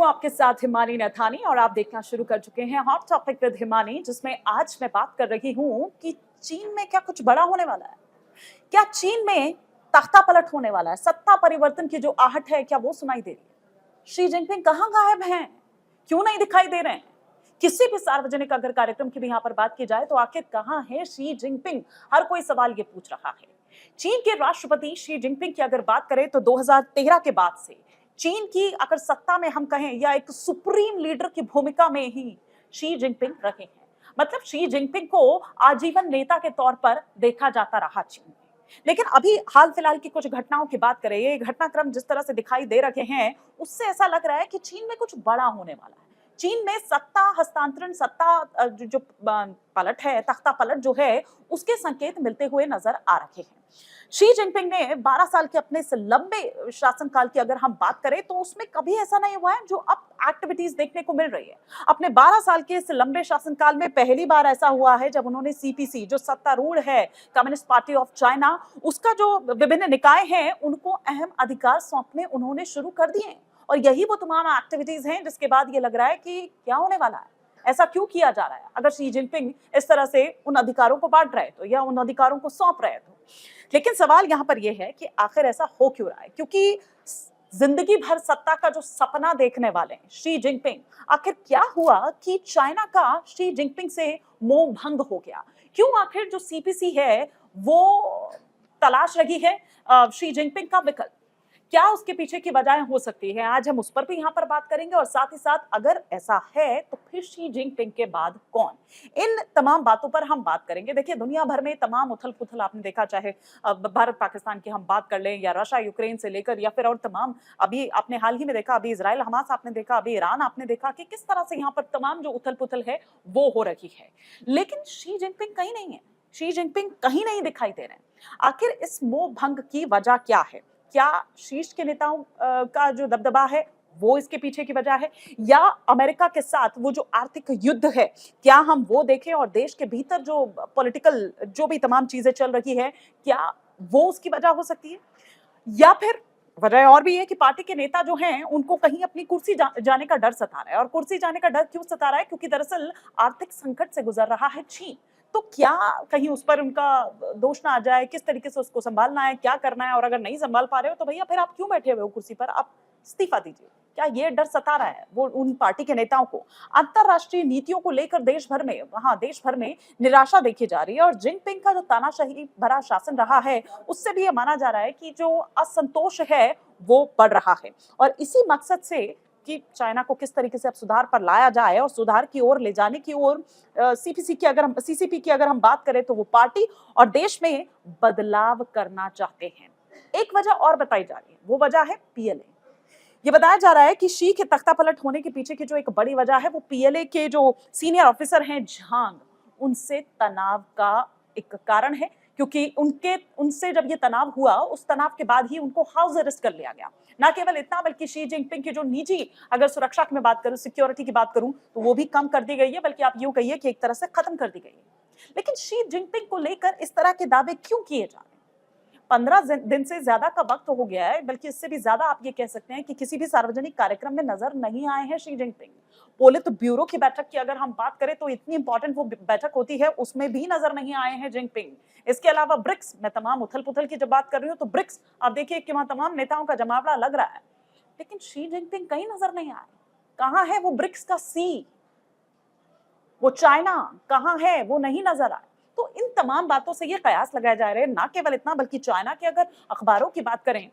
हूं आपके साथ हिमानी नथानी और आप देखना शुरू कर चुके हैं हॉट टॉपिक विद हिमानी, जिसमें आज मैं बात कर रही हूं कि चीन में क्या कुछ बड़ा होने वाला है। क्या चीन में तख्ता पलट होने वाला है? सत्ता परिवर्तन की जो आहट है, क्या वो सुनाई दे रही है? शी जिनपिंग कहां गायब हैं? क्यों नहीं दिखाई दे रहे हैं? किसी भी सार्वजनिक अगर कार्यक्रम की भी यहाँ पर बात की जाए तो आखिर कहां है शी जिनपिंग? हर कोई सवाल ये पूछ रहा है। चीन के राष्ट्रपति शी जिनपिंग की अगर बात करें तो 2013 के बाद से चीन की अगर सत्ता में हम कहें या एक सुप्रीम लीडर की भूमिका में ही शी जिनपिंग रहे हैं। मतलब शी जिनपिंग को आजीवन नेता के तौर पर देखा जाता रहा चीन में। लेकिन अभी हाल फिलहाल की कुछ घटनाओं की बात करें, ये घटनाक्रम जिस तरह से दिखाई दे रहे हैं, उससे ऐसा लग रहा है कि चीन में कुछ बड़ा होने वाला है। चीन में सत्ता हस्तांतरण, सत्ता जो पलट है, तख्ता पलट जो है, उसके संकेत मिलते हुए नजर आ रहे हैं। शी जिनपिंग ने 12 साल के अपने इस लंबे शासनकाल की अगर हम बात करें तो उसमें कभी ऐसा नहीं हुआ है जो अब एक्टिविटीज देखने को मिल रही है। अपने 12 साल के इस लंबे शासनकाल में पहली बार ऐसा हुआ है जब उन्होंने सीपीसी, जो सत्तारूढ़ है कम्युनिस्ट पार्टी ऑफ चाइना, उसका जो विभिन्न निकाय हैं उनको अहम अधिकार सौंपने उन्होंने शुरू कर दिए हैं। और यही वो तमाम एक्टिविटीज हैं जिसके बाद ये लग रहा है कि क्या होने वाला है, ऐसा क्यों किया जा रहा है। अगर शी जिनपिंग इस तरह से उन अधिकारों को बांट रहे तो या उन अधिकारों को सौंप रहे तो। लेकिन सवाल यहां पर यह है कि आखिर ऐसा हो क्यों रहा है, क्योंकि जिंदगी भर सत्ता का जो सपना देखने वाले हैं शी जिनपिंग, आखिर क्या हुआ कि चाइना का शी जिनपिंग से मोह भंग हो गया? क्यों आखिर जो सीपीसी है वो तलाश रही है शी जिनपिंग का विकल्प? क्या उसके पीछे की वजह हो सकती है? आज हम उस पर भी यहाँ पर बात करेंगे और साथ ही साथ अगर ऐसा है तो फिर शी जिनपिंग के बाद कौन? इन तमाम बातों पर हम बात करेंगे। देखिए, दुनिया भर में तमाम उथल-पुथल आपने देखा, चाहे भारत पाकिस्तान की हम बात कर लें या रशिया यूक्रेन से लेकर या फिर और तमाम, अभी आपने हाल ही में देखा, अभी इजराइल हमास आपने देखा, अभी ईरान आपने देखा कि किस तरह से यहाँ पर तमाम जो उथल-पुथल है वो हो रही है। लेकिन शी जिनपिंग कहीं नहीं है। शी जिनपिंग कहीं नहीं दिखाई दे रहे हैं। आखिर इस मोह भंग की वजह क्या है? क्या शीर्ष के नेताओं का जो दबदबा है वो इसके पीछे की वजह है, या अमेरिका के साथ वो जो आर्थिक युद्ध है, क्या हम वो देखें और देश के भीतर जो पॉलिटिकल जो भी तमाम चीजें चल रही है, क्या वो उसकी वजह हो सकती है? या फिर वजह और भी है कि पार्टी के नेता जो हैं उनको कहीं अपनी कुर्सी जाने का डर सता रहा है। और कुर्सी जाने का डर क्यों सता रहा है? क्योंकि दरअसल आर्थिक संकट से गुजर रहा है चीन। तो क्या कहीं उस पर उनका दोष ना आ जाए? किस तरीके से उसको संभालना है, क्या करना है? और अगर नहीं संभाल पा रहे हो तो भैया फिर आप क्यों बैठे हुए हो कुर्सी पर? आप इस्तीफा दीजिए। क्या ये डर सता रहा है वो उन पार्टी के नेताओं को? अंतरराष्ट्रीय नीतियों को लेकर देश भर में निराशा देखी जा रही है और जिनपिंग का जो तानाशाही भरा शासन रहा है, उससे भी ये माना जा रहा है कि जो असंतोष है वो बढ़ रहा है। और इसी मकसद से कि चाइना को किस तरीके से अब सुधार पर लाया जाए और सुधार की ओर ले जाने की ओर सीसीपी की अगर हम बात करें तो वो पार्टी और देश में बदलाव करना चाहते हैं। एक वजह और बताई जा रही है, वो वजह है पीएलए। ये बताया जा रहा है कि शी के तख्ता पलट होने के पीछे की जो एक बड़ी वजह है वो पीएलए के जो सीनियर ऑफिसर हैं झांग, उनसे तनाव का एक कारण है। क्योंकि उनसे जब ये तनाव हुआ, उस तनाव के बाद ही उनको हाउस अरेस्ट कर लिया गया। ना केवल इतना, बल्कि शी जिनपिंग की जो निजी अगर सुरक्षा की मैं बात करूं, सिक्योरिटी की बात करूं, तो वो भी कम कर दी गई है, बल्कि आप यूं कहिए कि एक तरह से खत्म कर दी गई है। लेकिन शी जिनपिंग को लेकर इस तरह के दावे क्यों किए जा रहे हैं? 15 दिन से ज्यादा का वक्त हो गया है, बल्कि इससे भी ज्यादा आप ये कह सकते हैं कि किसी भी सार्वजनिक कार्यक्रम में नजर नहीं आए हैं शी जिनपिंग। पोलित ब्यूरो की बैठक की अगर हम बात करें तो इतनी इंपॉर्टेंट वो बैठक होती है, उसमें भी नजर नहीं आए हैं जिनपिंग। इसके अलावा ब्रिक्स में तमाम उथल पुथल की जब बात कर रही हूँ तो ब्रिक्स आप देखिए कि वहां तमाम नेताओं का जमावड़ा लग रहा है, लेकिन शी जिनपिंग कहीं नजर नहीं आए। कहां है वो ब्रिक्स का सी? वो चाइना कहां है? वो नहीं नजर आए। तो इन तमाम बातों से ये कयास लगाए जा रहे हैं। ना केवल इतना, बल्कि चाइना के अगर अखबारों की बात करें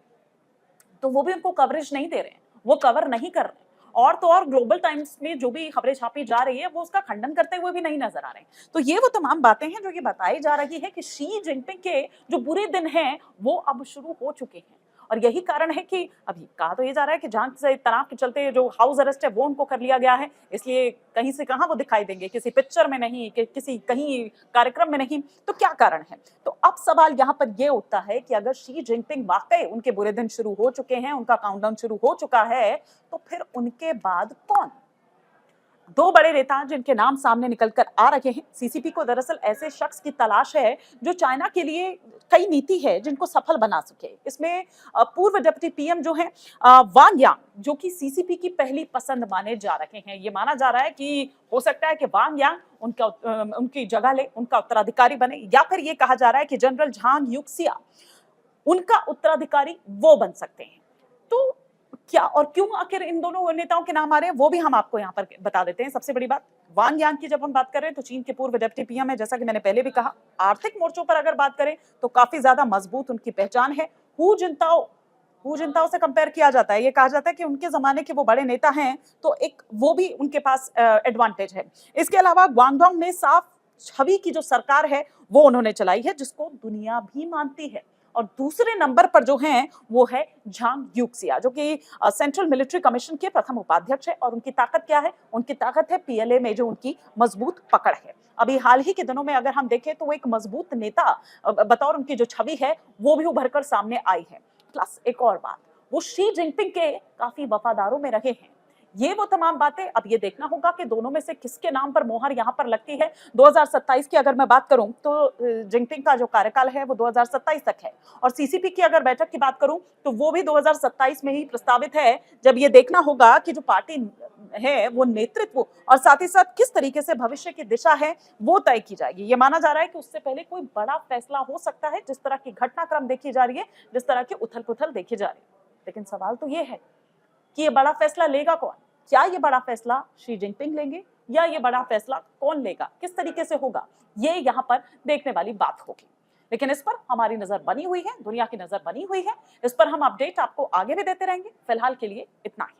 तो वो भी उनको कवरेज नहीं दे रहे हैं, वो कवर नहीं कर रहे। और तो और ग्लोबल टाइम्स में जो भी खबरें छापी जा रही है वो उसका खंडन करते हुए भी नहीं नजर आ रहे हैं। तो ये वो तमाम बातें हैं जो ये बताई जा रही है कि शी जिनपिंग के जो बुरे दिन हैं वो अब शुरू हो चुके हैं। और यही कारण है कि अभी कहा तो ये जा रहा है कि जांच से तनाव के चलते जो हाउस अरेस्ट है वो उनको कर लिया गया है, इसलिए कहीं से कहां वो दिखाई देंगे, किसी पिक्चर में नहीं, कि किसी कहीं कार्यक्रम में नहीं। तो क्या कारण है? तो अब सवाल यहाँ पर ये उठता है कि अगर शी जिनपिंग वाकई उनके बुरे दिन शुरू हो चुके हैं, उनका काउंटडाउन शुरू हो चुका है, तो फिर उनके बाद कौन? दो बड़े नेता जिनके नाम सामने निकल कर आ रहे हैं। सीसीपी को दरअसल ऐसे शख्स की तलाश है जो चाइना के लिए कई नीति है जिनको सफल बना सके। इसमें पूर्व डिप्टी पीएम जो है वांग यांग, जो कि सीसीपी की पहली पसंद माने जा रहे हैं। ये माना जा रहा है कि हो सकता है कि वांग यांग उनकी जगह ले, उनका उत्तराधिकारी बने, या फिर ये कहा जा रहा है कि जनरल झांग यूक्सिया उनका उत्तराधिकारी वो बन सकते हैं। तो क्या और क्यों आखिर इन दोनों नेताओं के नाम आ रहे हैं, वो भी हम आपको यहाँ पर बता देते हैं। सबसे बड़ी बात, वांग यांग की जब हम बात कर रहे हैं तो चीन के पूर्व डिप्टी पीएम है, जैसा कि मैंने पहले भी कहा। आर्थिक मोर्चों पर अगर बात करें तो काफी ज्यादा मजबूत उनकी पहचान है। हू जिंताओ से कंपेयर किया जाता है, ये कहा जाता है कि उनके जमाने के वो बड़े नेता हैं, तो एक वो भी उनके पास एडवांटेज है। इसके अलावा ग्वांगडोंग में साफ छवि की जो सरकार है वो उन्होंने चलाई है, जिसको दुनिया भी मानती है। और दूसरे नंबर पर जो हैं वो है झांग यूक्सिया, जो कि सेंट्रल मिलिट्री कमीशन के प्रथम उपाध्यक्ष है। और उनकी ताकत क्या है? उनकी ताकत है पीएलए में जो उनकी मजबूत पकड़ है। अभी हाल ही के दिनों में अगर हम देखें तो वो एक मजबूत नेता बतौर उनकी जो छवि है वो भी उभर कर सामने आई है। प्लस एक और बात, वो शी जिनपिंग के काफी वफादारों में रहे हैं। ये वो तमाम बातें, अब ये देखना होगा कि दोनों में से किसके नाम पर मोहर यहाँ पर लगती है। 2027 की अगर मैं बात करूं तो जिनपिंग का जो कार्यकाल है वो 2027 तक है, और सीसीपी की अगर बैठक की बात करूं तो वो भी 2027 में ही प्रस्तावित है। जब ये देखना होगा कि जो पार्टी है वो नेतृत्व और साथ ही साथ किस तरीके से भविष्य की दिशा है वो तय की जाएगी। ये माना जा रहा है कि उससे पहले कोई बड़ा फैसला हो सकता है, जिस तरह की घटनाक्रम देखी जा रही है, जिस तरह की उथल पुथल देखी जा रही है। लेकिन सवाल तो ये है कि ये बड़ा फैसला लेगा कौन? क्या ये बड़ा फैसला शी जिनपिंग लेंगे, या ये बड़ा फैसला कौन लेगा, किस तरीके से होगा, ये यहाँ पर देखने वाली बात होगी। लेकिन इस पर हमारी नजर बनी हुई है, दुनिया की नजर बनी हुई है। इस पर हम अपडेट आपको आगे भी देते रहेंगे। फिलहाल के लिए इतना ही।